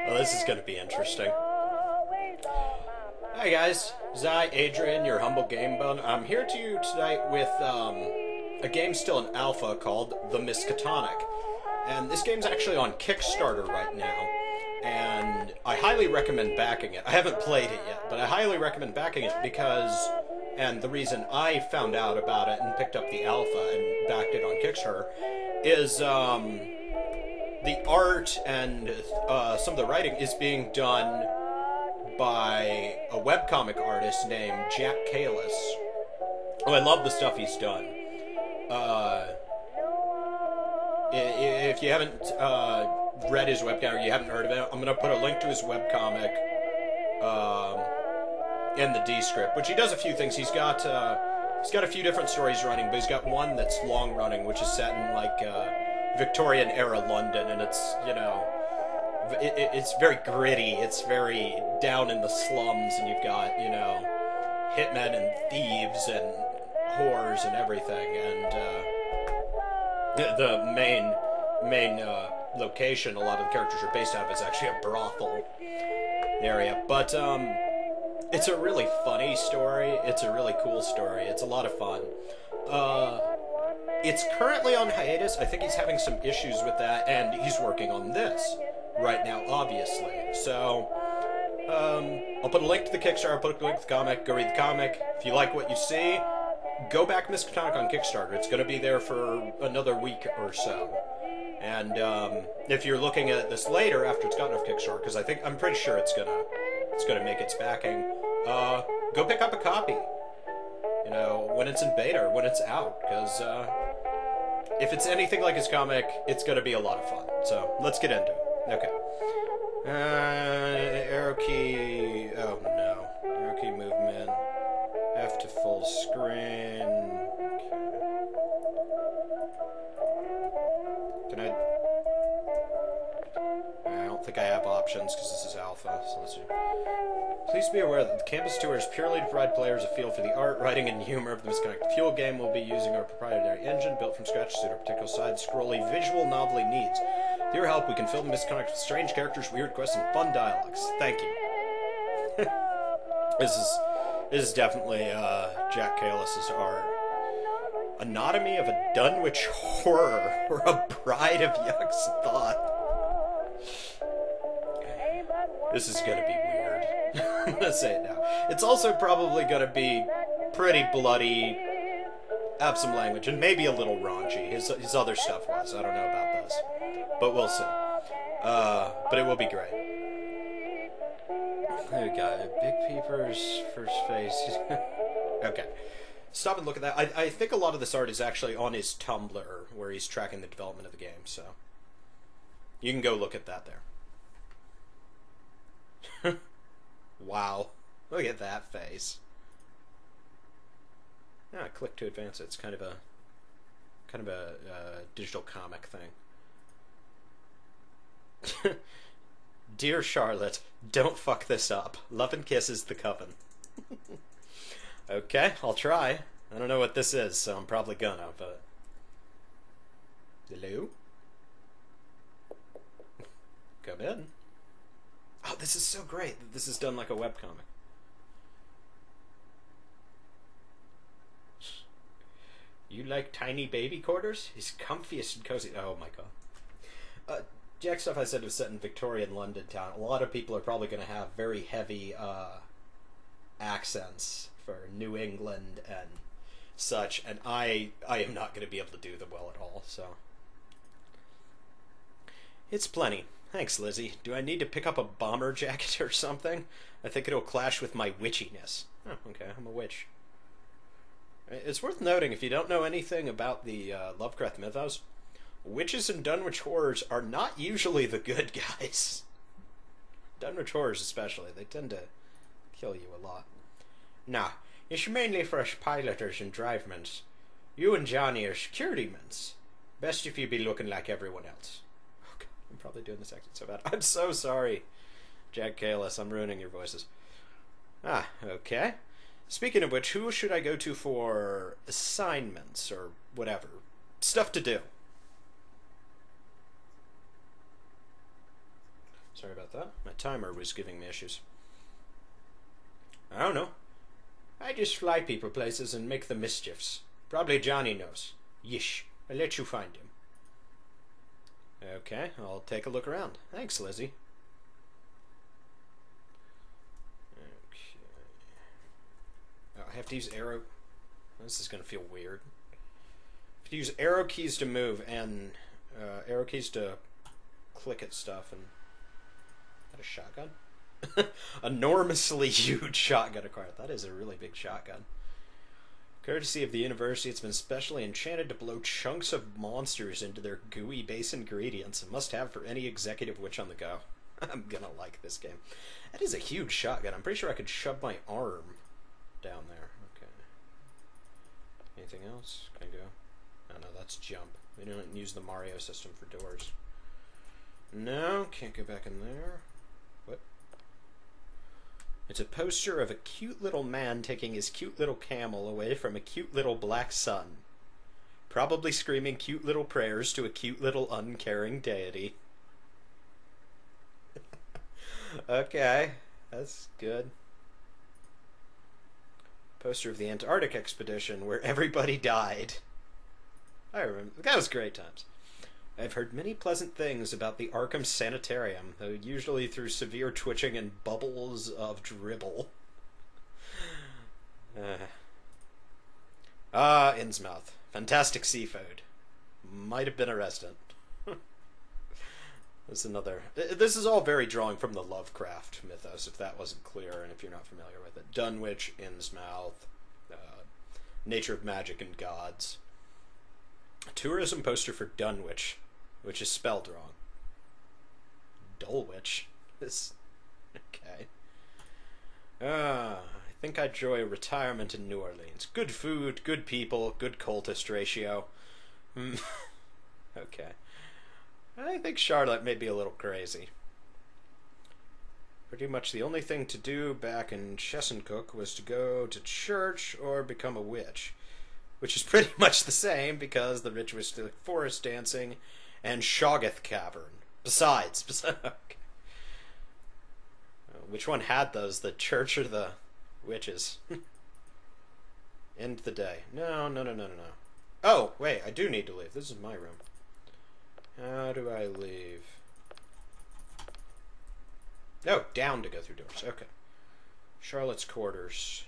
Well, this is going to be interesting. Hi guys, this is I, Adrian, your humble game bun. I'm here to you tonight with a game still in alpha called the Miskatonic. And this game's actually on Kickstarter right now, and I highly recommend backing it. I haven't played it yet, but I highly recommend backing it because, and the reason I found out about it and picked up the alpha and backed it on Kickstarter is the art and some of the writing is being done by a webcomic artist named Jack Cayless. Oh, I love the stuff he's done. If you haven't read his webcomic or you haven't heard of it, I'm going to put a link to his webcomic in the descript, which he does a few things. He's got a few different stories running, but he's got one that's long running, which is set in like Victorian era London, and it's, you know, it's very gritty. It's very down in the slums, and you've got, you know, hitmen and thieves and whores and everything, and the main location a lot of the characters are based out of is actually a brothel area. But it's a really funny story. It's a really cool story. It's a lot of fun. It's currently on hiatus. I think he's having some issues with that, and he's working on this right now, obviously. So I'll put a link to the Kickstarter, I'll put a link to the comic, go read the comic. If you like what you see, go back Miskatonic on Kickstarter. It's going to be there for another week or so. And if you're looking at this later, after it's gotten off Kickstarter, because I'm pretty sure it's gonna make its backing, go pick up a copy. You know, when it's in beta or when it's out, because if it's anything like his comic, it's gonna be a lot of fun. So let's get into it. Okay. Arrow key. Oh no. Arrow key movement. F to full screen. Okay. Can I don't think I have options because this is alpha, so let's see. Please be aware that the campus tour is purely to provide players a feel for the art, writing, and humor of the Miskatonic. The Fuel game will be using our proprietary engine built from scratch to suit our particular side-scrolly visual novelty needs. With your help, we can fill the Miskatonic with strange characters, weird quests, and fun dialogues. Thank you. This is definitely Jack Cayless's art. Anatomy of a Dunwich horror, or a bride of Yuck's thought. This is gonna be weird. I'm gonna say it now. It's also probably gonna be pretty bloody, have some language, and maybe a little raunchy. His other stuff was. I don't know about this, but we'll see. But it will be great. There we go. Big Peeper's first face. Okay. Stop and look at that. I think a lot of this art is actually on his Tumblr, where he's tracking the development of the game, so you can go look at that there. Wow. Look at that face. Yeah, click to advance it. It's kind of a digital comic thing. Dear Charlotte, don't fuck this up. Love and kisses, the coven. Okay, I'll try. I don't know what this is, so I'm probably gonna, but... Hello? Come in. Oh, this is so great that this is done like a webcomic. You like tiny baby quarters? He's comfiest and cozy. Oh my god. Jack stuff I said was set in Victorian London town. A lot of people are probably going to have very heavy accents for New England and such, and I am not going to be able to do them well at all, so. It's plenty. Thanks, Lizzie. Do I need to pick up a bomber jacket or something? I think it'll clash with my witchiness. Oh, okay, I'm a witch. It's worth noting, if you don't know anything about the Lovecraft mythos, witches and Dunwich horrors are not usually the good guys. Dunwich horrors especially, they tend to kill you a lot. Nah, it's mainly for us piloters and drivemans. You and Johnny are security-mans. Best if you be looking like everyone else. Oh, God, I'm probably doing this accent so bad. I'm so sorry, Jack Cayless. I'm ruining your voices. Ah, okay. Speaking of which, who should I go to for assignments or whatever? Stuff to do. Sorry about that. My timer was giving me issues. I don't know. I just fly people places and make the mischiefs. Probably Johnny knows. Yish. I'll let you find him. Okay, I'll take a look around. Thanks, Lizzie. Okay. Oh, I have to use arrow... This is going to feel weird. I have to use arrow keys to move and arrow keys to click at stuff. And... Is that a shotgun? Enormously huge shotgun acquired. That is a really big shotgun. Courtesy of the university, it's been specially enchanted to blow chunks of monsters into their gooey base ingredients. A must-have for any executive witch on the go. I'm gonna like this game. That is a huge shotgun. I'm pretty sure I could shove my arm down there. Okay. Anything else? Can I go? Oh no, that's jump. We don't use the Mario system for doors. No, can't go back in there. What? It's a poster of a cute little man taking his cute little camel away from a cute little black sun. Probably screaming cute little prayers to a cute little uncaring deity. Okay, that's good. Poster of the Antarctic expedition where everybody died. I remember. That was great times. I've heard many pleasant things about the Arkham Sanitarium, though usually through severe twitching and bubbles of dribble. Innsmouth. Fantastic seafood. Might have been a resident. There's another... This is all very drawing from the Lovecraft mythos, if that wasn't clear, and if you're not familiar with it. Dunwich, Innsmouth, Nature of Magic and Gods. A tourism poster for Dunwich, which is spelled wrong. Dulwich? This... Okay. I think I'd enjoy retirement in New Orleans. Good food, good people, good cultist ratio. Okay. I think Charlotte may be a little crazy. Pretty much the only thing to do back in Chesuncook was to go to church or become a witch. Which is pretty much the same, because the ritualistic forest dancing and Shoggoth Cavern. Besides. Okay. Which one had those, the church or the witches? End the day. No. Oh, wait, I do need to leave. This is my room. How do I leave? Oh, down to go through doors. Okay. Charlotte's quarters.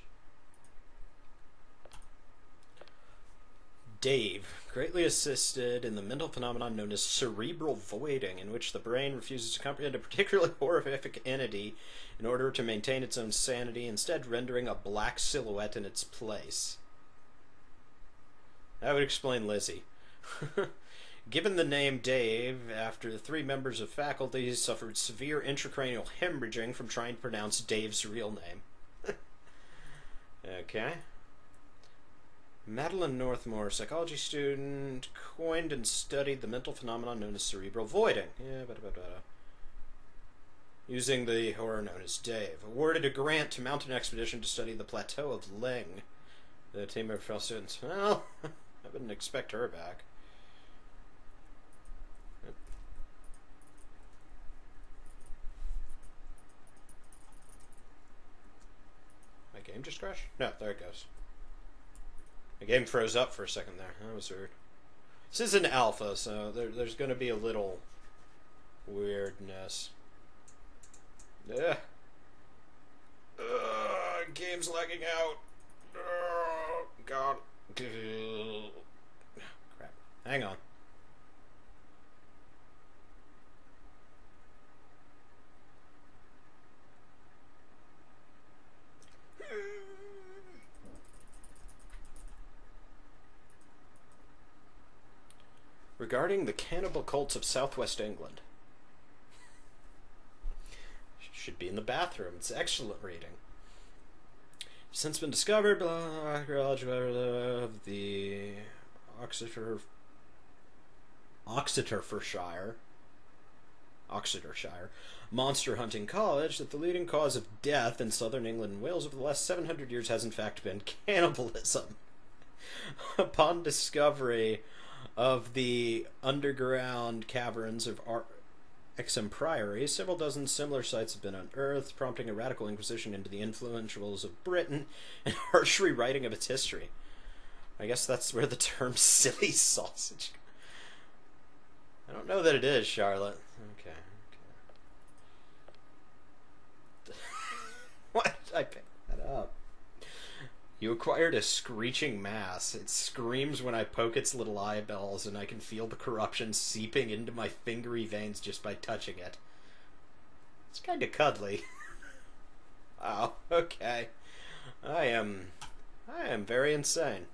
Dave, greatly assisted in the mental phenomenon known as cerebral voiding, in which the brain refuses to comprehend a particularly horrific entity in order to maintain its own sanity, instead rendering a black silhouette in its place. That would explain Lizzie. Given the name Dave, after the 3 members of faculty suffered severe intracranial hemorrhaging from trying to pronounce Dave's real name. Okay. Madeline Northmore, psychology student, coined and studied the mental phenomenon known as cerebral voiding. Yeah, using the horror known as Dave. Awarded a grant to mount an expedition to study the plateau of Ling. The team of fellow students. Well, I wouldn't expect her back. My game just crashed? No, there it goes. The game froze up for a second there. That was weird. This is an alpha, so there's going to be a little weirdness. Ugh. Game's lagging out. God. Crap. Hang on. Regarding the cannibal cults of southwest England. Should be in the bathroom. It's excellent reading. Since been discovered, of the Oxfordshire Monster Hunting College that the leading cause of death in southern England and Wales over the last 700 years has in fact been cannibalism. Upon discovery of the underground caverns of Exum Priory, several dozen similar sites have been unearthed, prompting a radical inquisition into the influentials of Britain and harsh rewriting of its history. I guess that's where the term silly sausage... I don't know that it is, Charlotte. Okay. Why did I pick that up? You acquired a screeching mass. It screams when I poke its little eyeballs, and I can feel the corruption seeping into my fingery veins just by touching it. It's kind of cuddly. Wow, okay. I am very insane.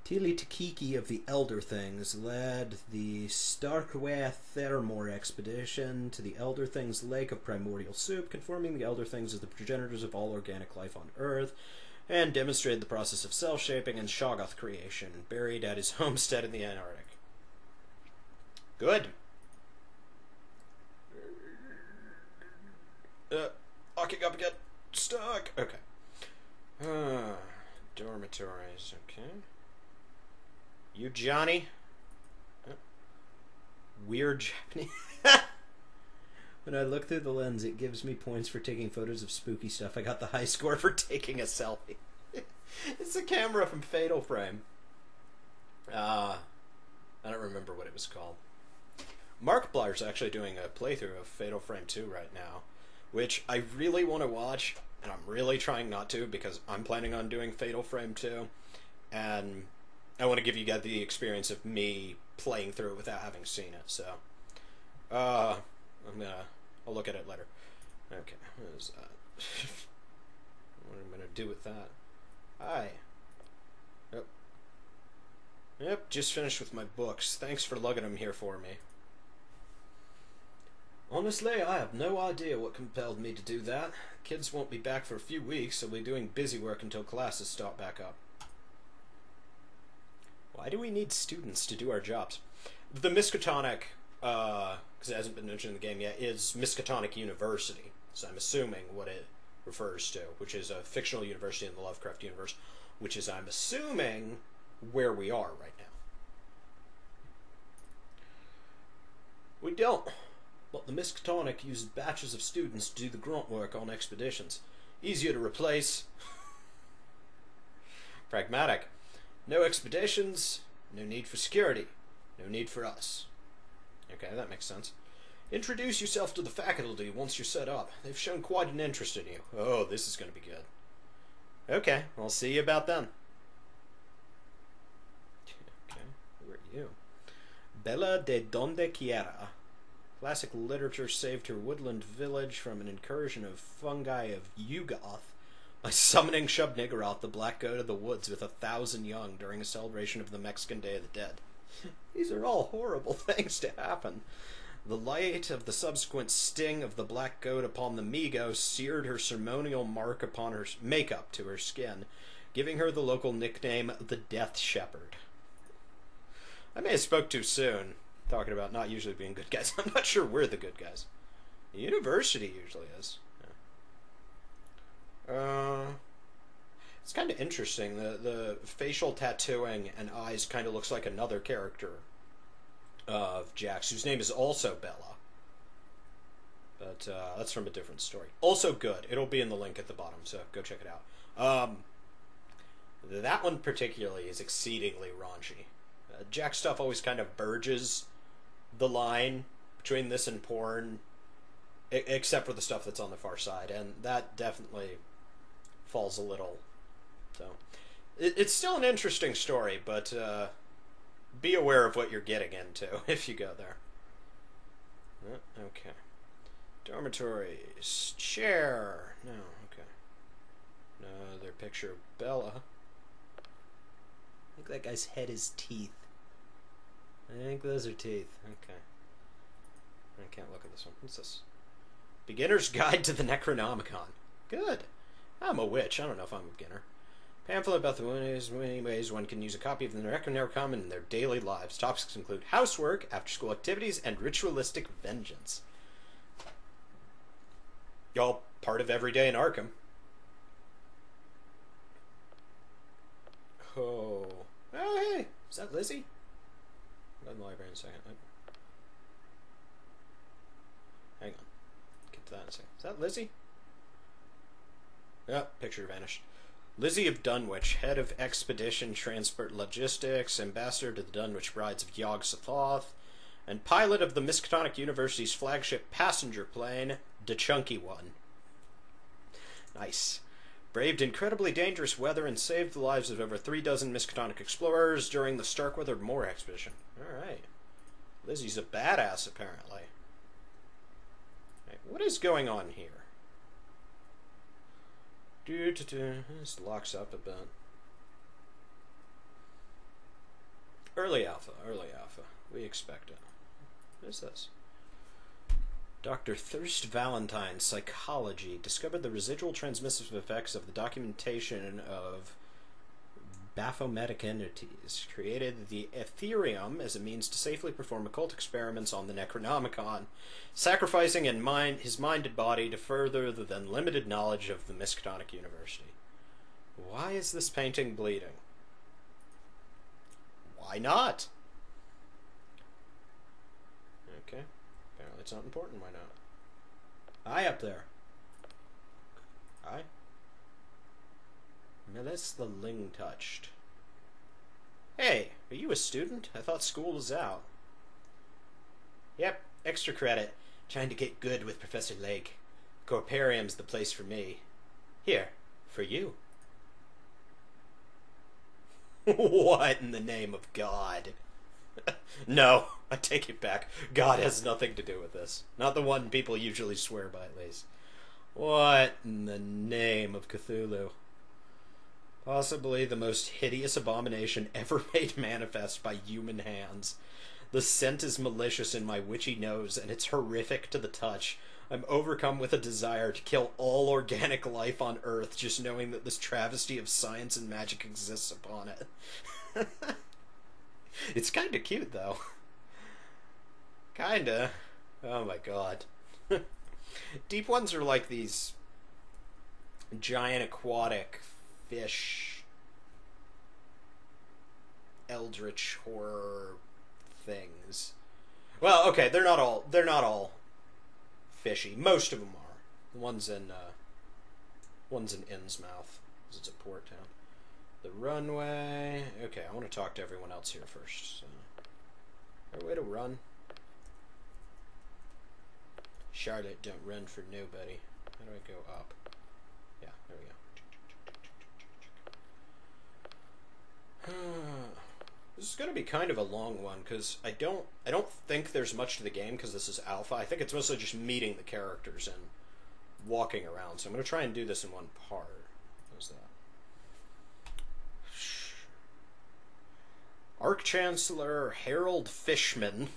Tili Takiki of the Elder Things led the Starkway Thermore expedition to the Elder Things Lake of Primordial Soup, confirming the Elder Things as the progenitors of all organic life on Earth, and demonstrated the process of cell-shaping and Shoggoth creation, buried at his homestead in the Antarctic. Good. Locking up again. Stuck. Okay. Dormitories. Okay. You, Johnny? Weird Japanese. When I look through the lens, it gives me points for taking photos of spooky stuff. I got the high score for taking a selfie. It's the camera from Fatal Frame. I don't remember what it was called. Markiplier's actually doing a playthrough of Fatal Frame 2 right now, which I really want to watch, and I'm really trying not to because I'm planning on doing Fatal Frame 2, and I want to give you guys the experience of me playing through it without having seen it, so I'll look at it later. Okay, what is that? What am I gonna do with that? Hi. Yep, just finished with my books. Thanks for lugging them here for me. Honestly, I have no idea what compelled me to do that. Kids won't be back for a few weeks, so we'll be doing busy work until classes start back up. Why do we need students to do our jobs? The Miskatonic, because it hasn't been mentioned in the game yet, is Miskatonic University. So I'm assuming what it refers to, which is a fictional university in the Lovecraft universe, which is, I'm assuming, where we are right now. We don't. But the Miskatonic uses batches of students to do the grunt work on expeditions. Easier to replace. Pragmatic. No expeditions, no need for security, no need for us. Okay, that makes sense. Introduce yourself to the faculty once you're set up. They've shown quite an interest in you. Oh, this is going to be good. Okay, I'll see you about then. Okay, who are you? Bella de Donde Quiera. Classic literature saved her woodland village from an incursion of fungi of Yugoth by summoning Shub-Niggurath, the black goat of the woods, with 1,000 young during a celebration of the Mexican Day of the Dead. These are all horrible things to happen. The light of the subsequent sting of the black goat upon the Migo seared her ceremonial mark upon her makeup to her skin, giving her the local nickname the Death Shepherd. I may have spoke too soon, talking about not usually being good guys. I'm not sure we're the good guys. The university usually is. It's kind of interesting. The facial tattooing and eyes kind of looks like another character of Jack's, whose name is also Bella. But that's from a different story. Also good. It'll be in the link at the bottom, so go check it out. That one particularly is exceedingly raunchy. Jack stuff always kind of verges the line between this and porn, except for the stuff that's on the far side, and that definitely falls a little. So it's still an interesting story, but be aware of what you're getting into if you go there. Okay. Dormitories. Chair. No, okay. Another picture of Bella. I think that guy's head is teeth. I think those are teeth. Okay. I can't look at this one. What's this? Beginner's Guide to the Necronomicon. Good. I'm a witch. I don't know if I'm a beginner. Pamphlet about the many ways one can use a copy of the Necronomicon in their daily lives. Topics include housework, after-school activities, and ritualistic vengeance. Y'all part of every day in Arkham. Oh. Oh, hey. Is that Lizzie? I'll go in the library in a second. Hang on. Get to that in a second. Is that Lizzie? Yeah, picture vanished. Lizzie of Dunwich, head of Expedition Transport Logistics, ambassador to the Dunwich Brides of Yog Sothoth, and pilot of the Miskatonic University's flagship passenger plane, the Chunky One. Nice. Braved incredibly dangerous weather and saved the lives of over 36 Miskatonic explorers during the Starkweather Moor expedition. Alright. Lizzie's a badass, apparently. Right, what is going on here? This locks up a bit. Early alpha, early alpha. We expect it. What is this? Dr. Thirst Valentine, Psychology, discovered the residual transmissive effects of the documentation of Baphometic entities, created the Ethereum as a means to safely perform occult experiments on the Necronomicon, sacrificing his mind and body to further the then limited knowledge of the Miskatonic University. Why is this painting bleeding? Why not? Okay. Apparently it's not important. Why not? Hi up there. Hi. Melis the Ling touched. Hey, are you a student? I thought school was out. Yep, extra credit. Trying to get good with Professor Lake. Corparium's the place for me. Here, for you. What in the name of God? No, I take it back. God has nothing to do with this. Not the one people usually swear by, at least. What in the name of Cthulhu? Possibly the most hideous abomination ever made manifest by human hands. The scent is malicious in my witchy nose, and it's horrific to the touch. I'm overcome with a desire to kill all organic life on Earth, just knowing that this travesty of science and magic exists upon it. It's kinda cute, though. Kinda. Oh my god. Deep ones are like these giant aquatic fish eldritch horror things. Well, okay, they're not all fishy. Most of them are. The one's in Innsmouth, because it's a port town. The runway. Okay, I want to talk to everyone else here first. So. Is there a way to run? Charlotte, don't run for nobody. How do I go up? Yeah, there we go. This is going to be kind of a long one, because I don't think there's much to the game, because this is alpha. I think it's mostly just meeting the characters and walking around. So I'm going to try and do this in one part. How's that? Arch-Chancellor Harold Fishman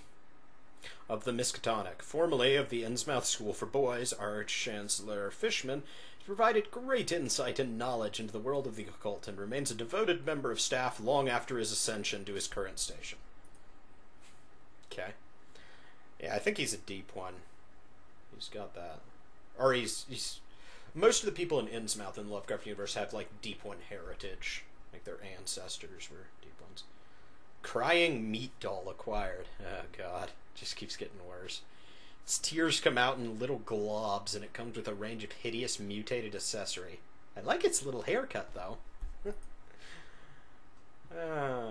of the Miskatonic, formerly of the Innsmouth School for Boys, Arch-Chancellor Fishman has provided great insight and knowledge into the world of the occult and remains a devoted member of staff long after his ascension to his current station. Okay. Yeah, I think he's a deep one. He's got that. Or he's... Most of the people in Innsmouth in the Lovecraft universe have, like, deep one heritage. Like, their ancestors were deep ones. Crying meat doll acquired. Oh, God. Just keeps getting worse. Its tears come out in little globs, and it comes with a range of hideous mutated accessory. I like its little haircut, though. I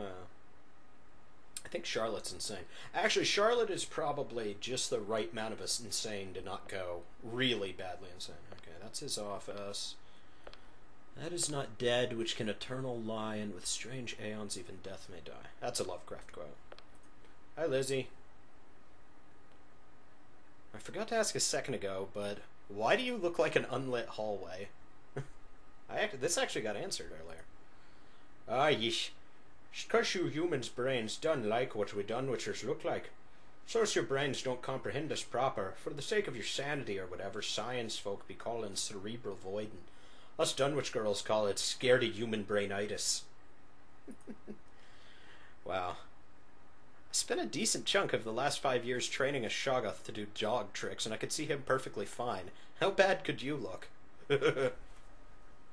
think Charlotte's insane. Actually, Charlotte is probably just the right amount of insane to not go really badly insane. Okay, that's his office. That is not dead, which can eternal lie, and with strange aeons even death may die. That's a Lovecraft quote. Hi, Lizzie. I forgot to ask a second ago, but why do you look like an unlit hallway? This actually got answered earlier. Ah, yeesh. It's 'cause you humans' brains don't like what we Dunwichers look like. So's your brains don't comprehend us proper. For the sake of your sanity or whatever science folk be calling cerebral voiding. Us Dunwich girls call it scaredy human brainitis. Wow. I spent a decent chunk of the last 5 years training a Shoggoth to do jog tricks, and I could see him perfectly fine. How bad could you look?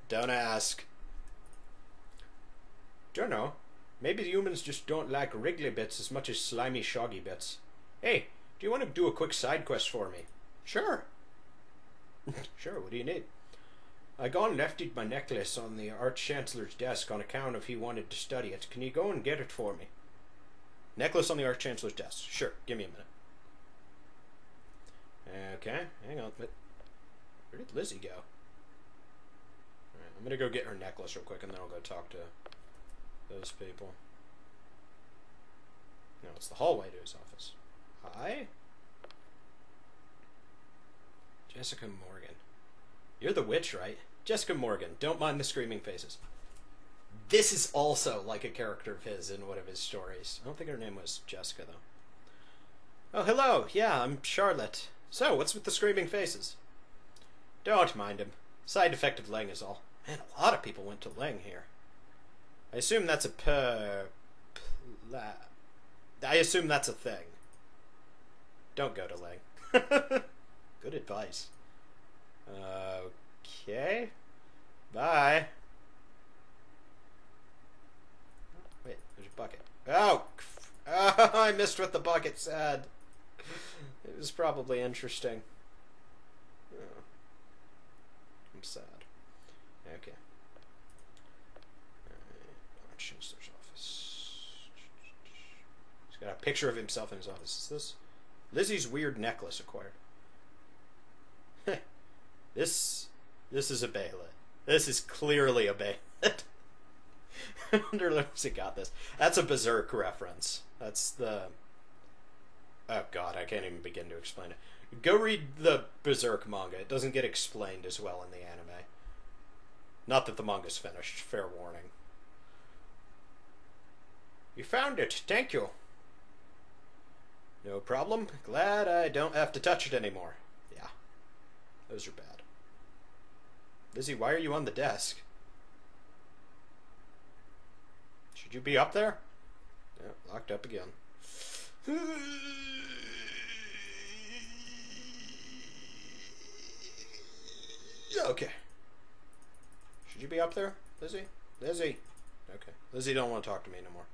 Don't ask. Dunno. Maybe the humans just don't like wriggly bits as much as slimy shoggy bits. Hey, do you want to do a quick side quest for me? Sure. Sure, what do you need? I gone and lefted my necklace on the Arch-Chancellor's desk on account of he wanted to study it. Can you go and get it for me? Necklace on the Arch-Chancellor's desk. Sure, give me a minute. Okay, hang on. But where did Lizzie go? Alright, I'm gonna go get her necklace real quick and then I'll go talk to those people. No, it's the hallway to his office. Hi? Jessica Morgan. You're the witch, right? Jessica Morgan. Don't mind the screaming faces. This is also like a character of his in one of his stories. I don't think her name was Jessica, though. Oh, hello. Yeah, I'm Charlotte. So, what's with the screaming faces? Don't mind him. Side effect of Ling is all. Man, a lot of people went to Ling here. I assume that's I assume that's a thing. Don't go to Ling. Good advice. Okay. Bye. Wait, there's a bucket. Oh! I missed what the bucket said. It was probably interesting. Oh. I'm sad. Okay. Chancellor's office. He's got a picture of himself in his office. Is this Lizzie's weird necklace acquired? This is a Baylet. This is clearly a Baylet. I wonder who's got this. That's a Berserk reference. That's the... Oh god, I can't even begin to explain it. Go read the Berserk manga. It doesn't get explained as well in the anime. Not that the manga's finished. Fair warning. You found it. Thank you. No problem. Glad I don't have to touch it anymore. Yeah. Those are bad. Lizzie, why are you on the desk? Should you be up there? Yeah, locked up again. Okay. Should you be up there, Lizzie? Lizzie. Okay. Lizzie don't want to talk to me no more.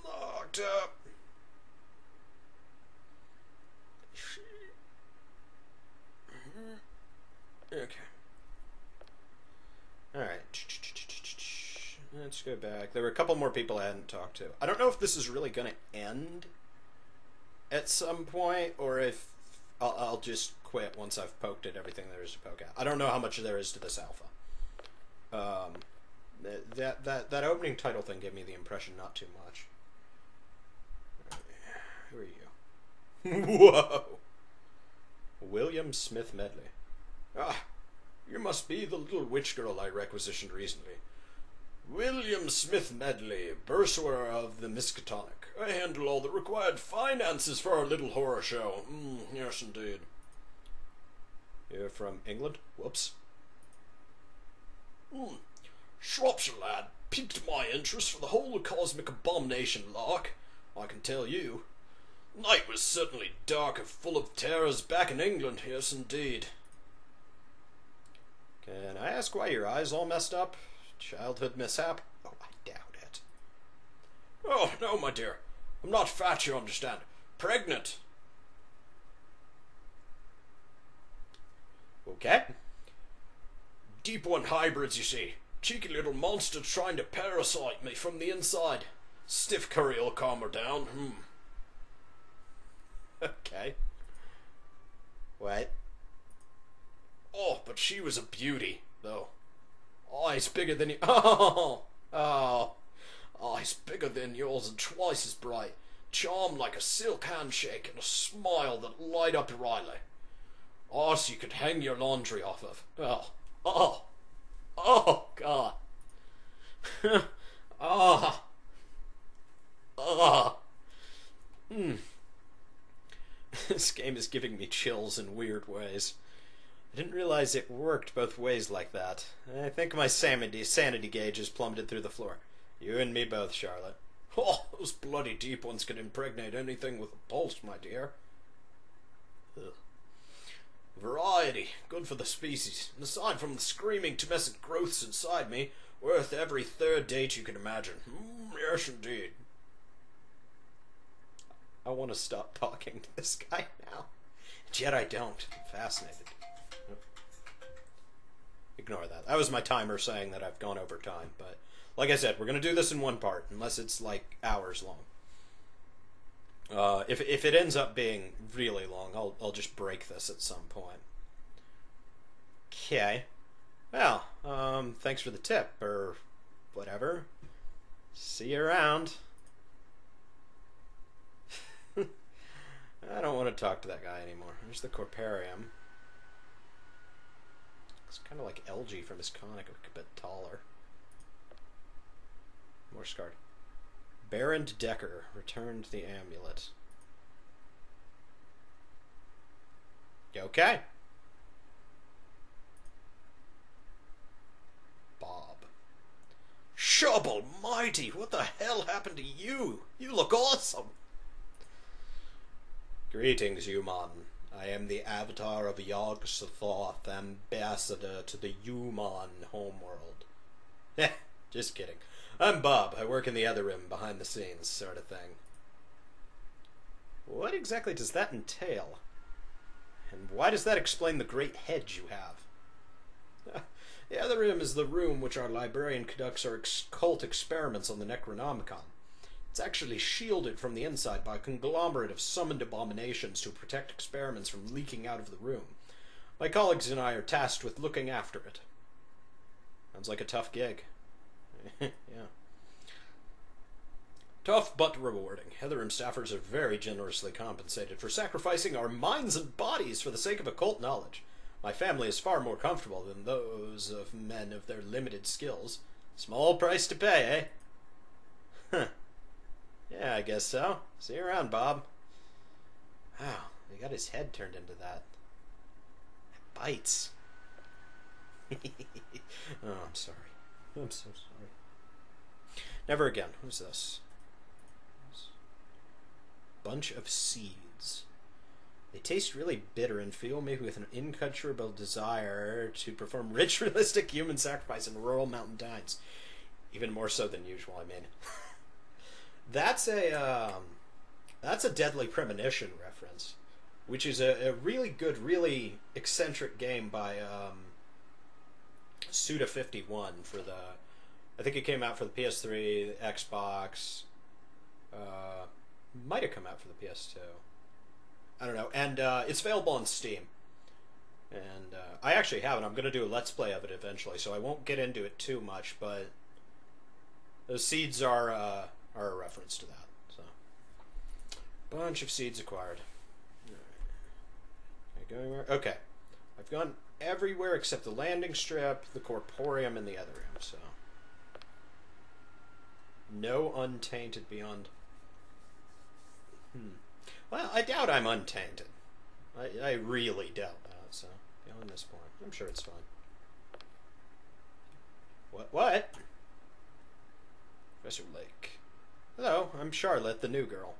Locked up. Okay. Alright. Let's go back. There were a couple more people I hadn't talked to. I don't know if this is really going to end at some point, or if I'll just quit once I've poked at everything there is to poke at. I don't know how much there is to this alpha. That opening title thing gave me the impression not too much. Who are you? Whoa! William Smith Medley. Ah, you must be the little witch girl I requisitioned recently. William Smith Medley, bursar of the Miskatonic. I handle all the required finances for our little horror show. Yes, indeed. You're from England? Whoops. Shropshire lad, piqued my interest for the whole cosmic abomination lark, I can tell you. Night was certainly dark and full of terrors back in England, yes indeed. Can I ask why your eye's all messed up? Childhood mishap? Oh, I doubt it. Oh, no, my dear. I'm not fat, you understand. Pregnant. Okay. Deep One hybrids, you see. Cheeky little monster trying to parasite me from the inside. Stiff curry will calm her down. Okay. Wait. Oh, but she was a beauty, though. Eyes bigger than you. Eyes bigger than yours and twice as bright. Charm like a silk handshake and a smile that light up Riley. Arse you could hang your laundry off of. Oh, God. This game is giving me chills in weird ways. I didn't realize it worked both ways like that. I think my sanity gauge has plummeted through the floor. You and me both, Charlotte. Oh, those bloody deep ones can impregnate anything with a pulse, my dear. Ugh. Variety, good for the species. And aside from the screaming tumescent growths inside me, worth every third date you can imagine. Yes, indeed. I want to stop talking to this guy now. And yet I don't. I'm fascinated. Ignore that. That was my timer saying that I've gone over time, but like I said, we're going to do this in one part, unless it's like hours long. If it ends up being really long, I'll just break this at some point. Okay. Well, thanks for the tip, or whatever. See you around. I don't want to talk to that guy anymore. There's the Corparium. It's kind of like LG from Miskatonic, a bit taller. Morse card. Baron Decker returned the amulet. Okay. Bob. Shub almighty, what the hell happened to you? You look awesome. Greetings, human. I am the avatar of Yog-Sothoth, ambassador to the human homeworld. Eh, just kidding. I'm Bob. I work in the other room, behind the scenes, sort of thing. What exactly does that entail? And why does that explain the great head you have? The other room is the room which our librarian conducts our occult experiments on the Necronomicon. It's actually shielded from the inside by a conglomerate of summoned abominations to protect experiments from leaking out of the room. My colleagues and I are tasked with looking after it. Sounds like a tough gig. Yeah. Tough but rewarding. Hetherim staffers are very generously compensated for sacrificing our minds and bodies for the sake of occult knowledge. My family is far more comfortable than those of men of their limited skills. Small price to pay, eh? Huh. Yeah, I guess so. See you around, Bob. Wow, he got his head turned into that. It bites. Oh, I'm sorry. I'm so sorry. Never again. Who's this? Bunch of seeds. They taste really bitter and fill me with an incurable desire to perform ritualistic human sacrifice in rural mountain times. Even more so than usual, I mean. That's a Deadly Premonition reference, which is a really good, really eccentric game by Suda51 for the... I think it came out for the PS3, the Xbox, might have come out for the PS2. I don't know. And it's available on Steam. And I actually have it. I'm going to do a Let's Play of it eventually, so I won't get into it too much, but those seeds are a reference to that. So, bunch of seeds acquired. Right. Can I go anywhere? Okay. I've gone everywhere except the landing strip, the Corporium, and the other room, so... No untainted beyond... Well, I doubt I'm untainted. I really doubt that, so beyond this point, I'm sure it's fine. What? Professor Lake. Hello, I'm Charlotte, the new girl.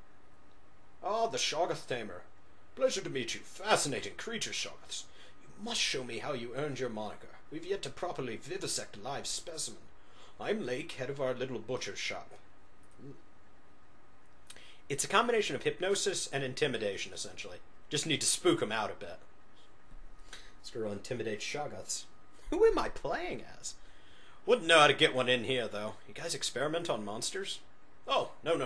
Ah, the Shoggoth Tamer. Pleasure to meet you. Fascinating creature, Shoggoths. You must show me how you earned your moniker. We've yet to properly vivisect a live specimen. I'm Lake, head of our little butcher's shop. It's a combination of hypnosis and intimidation, essentially. Just need to spook them out a bit. This girl intimidates Shoggoths. Who am I playing as? Wouldn't know how to get one in here, though. You guys experiment on monsters? Oh, no,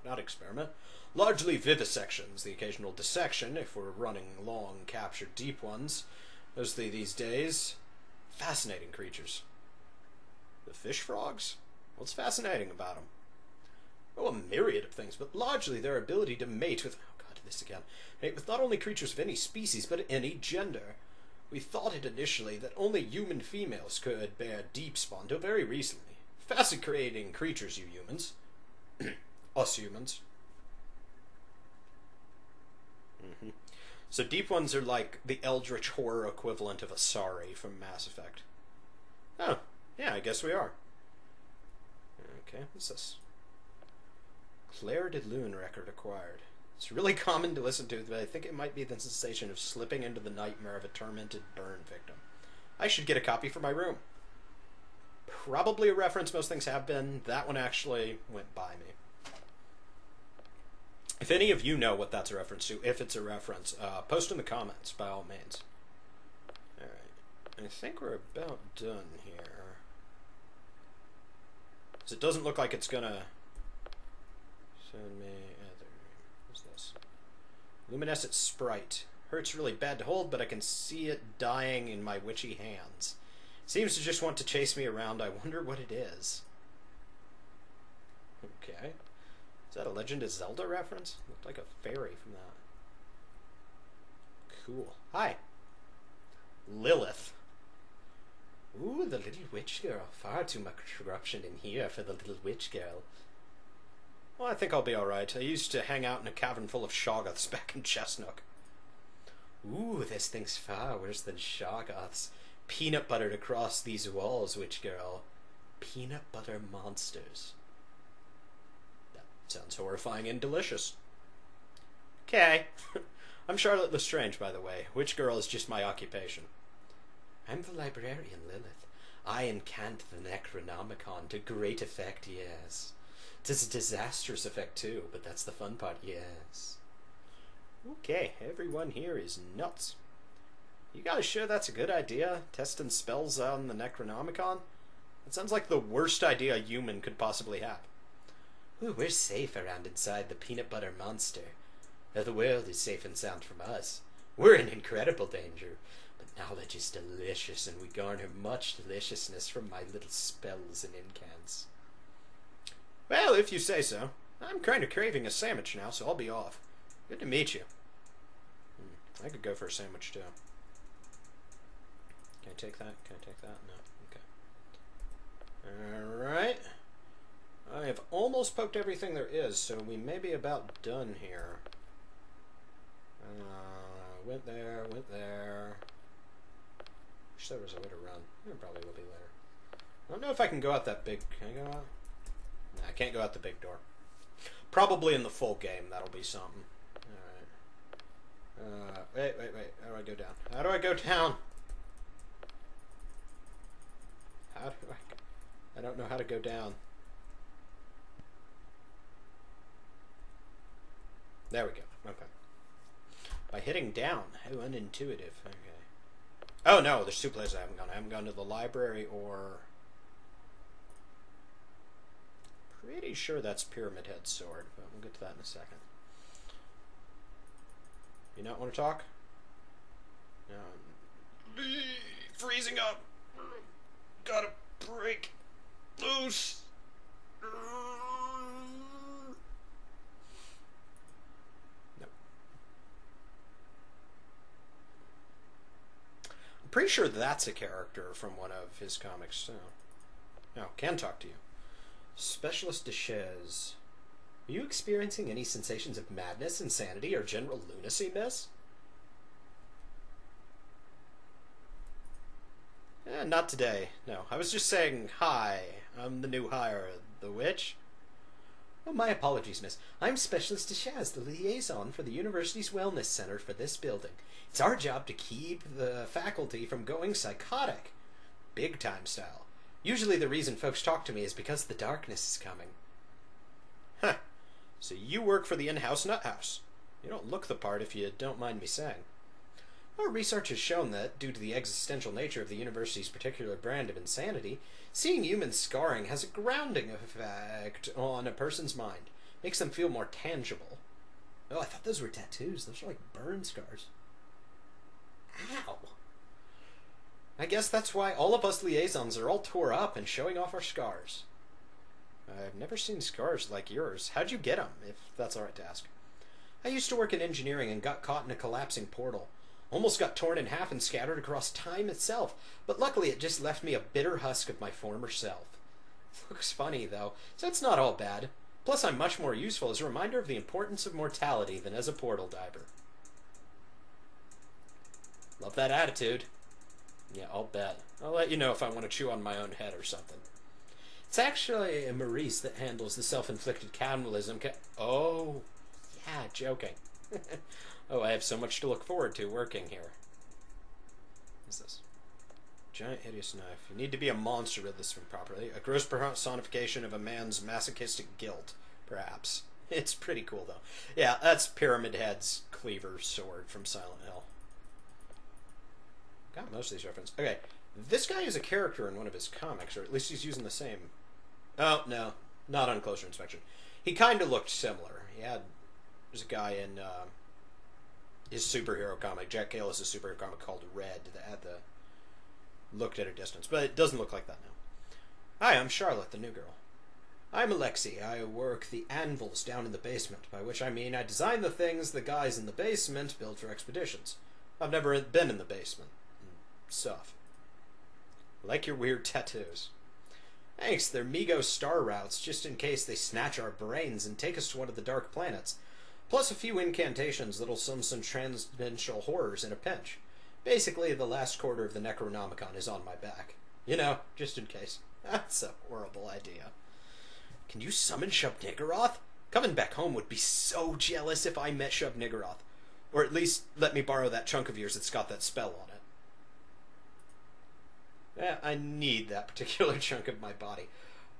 not experiment. Largely vivisections, the occasional dissection, if we're running long, captured deep ones. Mostly these days. Fascinating creatures. The fish frogs? What's fascinating about them? Oh, a myriad of things, but largely their ability to mate with... Oh god, this again. Mate with not only creatures of any species, but any gender. We thought it initially that only human females could bear deep spawn, till very recently. Fascinating creatures, you humans. Us humans. So deep ones are like the eldritch horror equivalent of Asari from Mass Effect. Oh, yeah, I guess we are. Okay, what's this? Claire de Lune record acquired. It's really common to listen to, but I think it might be the sensation of slipping into the nightmare of a tormented burn victim. I should get a copy for my room. Probably a reference, most things have been. That one actually went by me. If any of you know what that's a reference to, if it's a reference, post in the comments, by all means. Alright, I think we're about done here. Because it doesn't look like it's gonna send me... what's this? Luminescent Sprite. Hurts really bad to hold, but I can see it dying in my witchy hands. Seems to just want to chase me around. I wonder what it is. Okay. Is that a Legend of Zelda reference? Looked like a fairy from that. Cool. Hi. Lilith. Ooh, the little witch girl. Far too much corruption in here for the little witch girl. Well, I think I'll be alright. I used to hang out in a cavern full of Shoggoths back in Chestnook. Ooh, this thing's far worse than Shoggoths. Peanut buttered across these walls, witch girl. Peanut butter monsters. Sounds horrifying and delicious. Okay. I'm Charlotte Lestrange, by the way. Witch girl is just my occupation. I'm the librarian, Lilith. I incant the Necronomicon to great effect, yes. 'Tis a disastrous effect, too, but that's the fun part, yes. Okay, everyone here is nuts. You guys sure that's a good idea? Testing spells on the Necronomicon? It sounds like the worst idea a human could possibly have. Ooh, we're safe around inside the peanut butter monster. The world is safe and sound from us. We're in incredible danger. But knowledge is delicious, and we garner much deliciousness from my little spells and incants. Well, if you say so. I'm kind of craving a sandwich now, so I'll be off. Good to meet you. I could go for a sandwich, too. Can I take that? Can I take that? No. Okay. Alright. I have almost poked everything there is, so we may be about done here. Went there, went there. Wish there was a way to run. There probably will be later. I don't know if I can go out that big... Can I go out? No, I can't go out the big door. Probably in the full game, that'll be something. Alright. Wait. How do I go down? How do I go down? How do I don't know how to go down. There we go. Okay. By hitting down. How unintuitive. Okay. Oh no, there's two places I haven't gone. I haven't gone to the library or... Pretty sure that's Pyramid Head's sword, but we'll get to that in a second. You not want to talk? No. Freezing up. Gotta break loose. Nope. I'm pretty sure that's a character from one of his comics, so... No, can talk to you. Specialist Deshez. Are you experiencing any sensations of madness, insanity, or general lunacy, miss? Not today. No, I was just saying hi. I'm the new hire. The witch? Oh, my apologies, miss. I'm Specialist Deshez, the liaison for the university's wellness center for this building. It's our job to keep the faculty from going psychotic. Big time style. Usually the reason folks talk to me is because the darkness is coming. Huh. So you work for the in-house nut house. You don't look the part if you don't mind me saying. Our research has shown that, due to the existential nature of the university's particular brand of insanity, seeing human scarring has a grounding effect on a person's mind. Makes them feel more tangible. Oh, I thought those were tattoos. Those are like burn scars. Ow. I guess that's why all of us liaisons are all tore up and showing off our scars. I've never seen scars like yours. How'd you get them, if that's alright to ask? I used to work in engineering and got caught in a collapsing portal. Almost got torn in half and scattered across time itself, but luckily it just left me a bitter husk of my former self. Looks funny, though, so it's not all bad. Plus, I'm much more useful as a reminder of the importance of mortality than as a portal diver. Love that attitude. Yeah, I'll bet. I'll let you know if I want to chew on my own head or something. It's actually Maurice that handles the self-inflicted cannibalism Oh, yeah, joking. Oh, I have so much to look forward to working here. What's this? Giant hideous knife. You need to be a monster with this one properly. A gross personification of a man's masochistic guilt, perhaps. It's pretty cool, though. Yeah, that's Pyramid Head's cleaver sword from Silent Hill. Got most of these references. Okay, this guy is a character in one of his comics, or at least he's using the same... Oh, no, not on closer inspection. He kind of looked similar. There's a guy in his superhero comic, Jack Cayless' superhero comic called Red, that had the... looked at a distance, but it doesn't look like that now. Hi, I'm Charlotte, the new girl. I'm Alexi. I work the anvils down in the basement, by which I mean I design the things the guys in the basement build for expeditions. I've never been in the basement. Stuff. Like your weird tattoos. Thanks, they're Migo star routes, just in case they snatch our brains and take us to one of the dark planets. Plus a few incantations that'll sum some transdimensional horrors in a pinch. Basically, the last quarter of the Necronomicon is on my back. You know, just in case. That's a horrible idea. Can you summon Shub-Niggurath? Coming back home would be so jealous if I met Shub-Niggurath. Or at least let me borrow that chunk of yours that's got that spell on it. Yeah, I need that particular chunk of my body.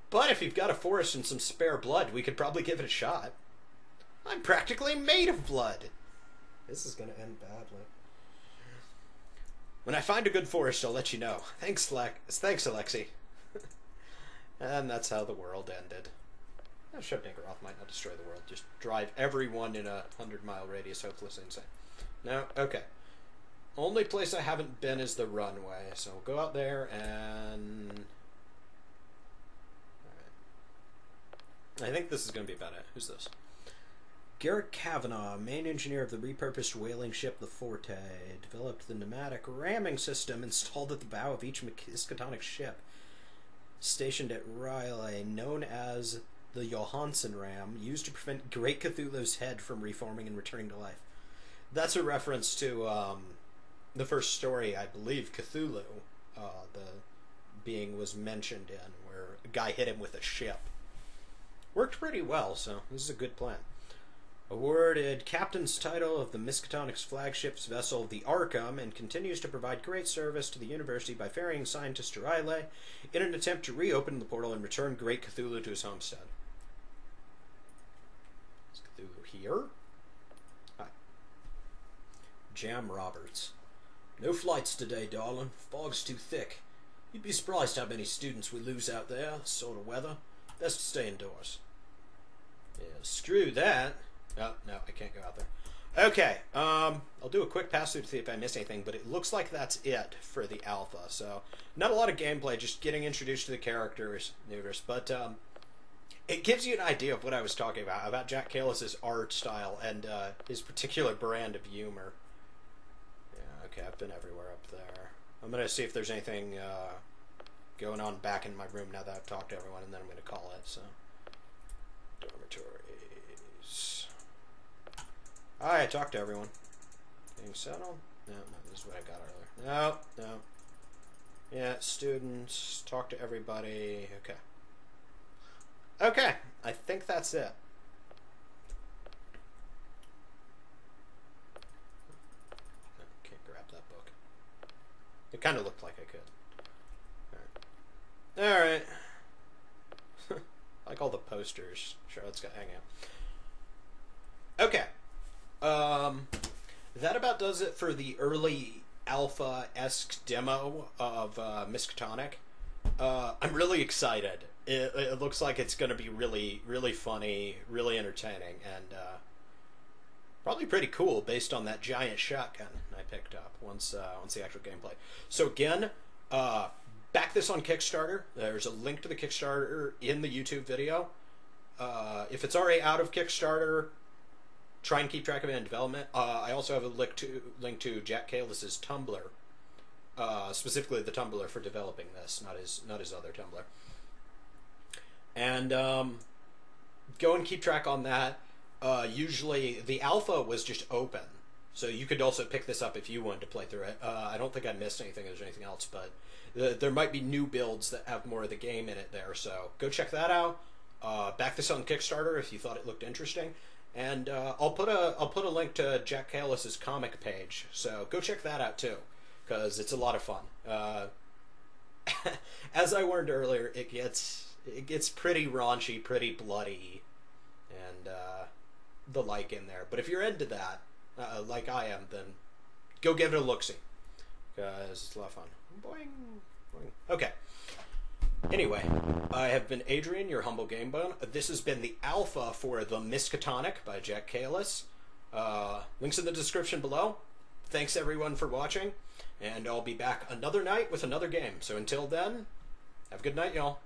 But if you've got a forest and some spare blood, we could probably give it a shot. I'm practically made of blood. This is going to end badly. When I find a good forest, I'll let you know. Thanks, Alexi. And that's how the world ended. Shub-Niggurath might not destroy the world. Just drive everyone in a 100-mile radius hopelessly insane. No? Okay. Only place I haven't been is the runway. So we'll go out there and... Alright. I think this is going to be about it. Who's this? Garrett Kavanaugh, main engineer of the repurposed whaling ship the Forte, developed the pneumatic ramming system installed at the bow of each Miskatonic ship, stationed at Ryle, known as the Johansen Ram, used to prevent Great Cthulhu's head from reforming and returning to life. That's a reference to the first story, I believe, Cthulhu, the being was mentioned in, where a guy hit him with a ship. Worked pretty well, so this is a good plan. Awarded captain's title of the Miskatonic's flagship's vessel, the Arkham, and continues to provide great service to the university by ferrying scientists to Ryle in an attempt to reopen the portal and return Great Cthulhu to his homestead. Is Cthulhu here? Hi. Jam Roberts. No flights today, darling. Fog's too thick. You'd be surprised how many students we lose out there, this sort of weather. Best to stay indoors. Yeah, screw that. Oh, no, I can't go out there. Okay, I'll do a quick pass through to see if I missed anything, but it looks like that's it for the alpha. So, not a lot of gameplay, just getting introduced to the characters, but it gives you an idea of what I was talking about Jack Cayless' art style and his particular brand of humor. Yeah, okay, I've been everywhere up there. I'm going to see if there's anything going on back in my room now that I've talked to everyone, and then I'm going to call it, so. Dormitories. Hi, I talked to everyone. Getting settled? No, this is what I got earlier. No. Yeah, students, talk to everybody. Okay. Okay, I think that's it. Can't grab that book. It kind of looked like I could. Alright. Like all the posters Charlotte's got hanging out. Okay. That about does it for the early alpha-esque demo of Miskatonic. I'm really excited. It looks like it's going to be really, really funny, really entertaining, and probably pretty cool based on that giant shotgun I picked up once the actual gameplay. So again, back this on Kickstarter. There's a link to the Kickstarter in the YouTube video. If it's already out of Kickstarter, try and keep track of it in development. I also have a link to Jack Cayless' Tumblr, specifically the Tumblr for developing this, not his other Tumblr. And go and keep track on that. Usually the alpha was just open, so you could also pick this up if you wanted to play through it. I don't think I missed anything. If there's anything else, but there might be new builds that have more of the game in it there. So go check that out. Back this on Kickstarter if you thought it looked interesting. And I'll put a link to Jack Cayless' comic page, so go check that out too, because it's a lot of fun. As I warned earlier, it gets pretty raunchy, pretty bloody, and the like in there. But if you're into that, like I am, then go give it a look-see, because it's a lot of fun. Boing, boing. Okay. Anyway, I have been Adrian, your humble game bone. This has been the alpha for the Miskatonic by Jack Cayless. Links in the description below. Thanks everyone for watching, and I'll be back another night with another game. So until then, have a good night, y'all.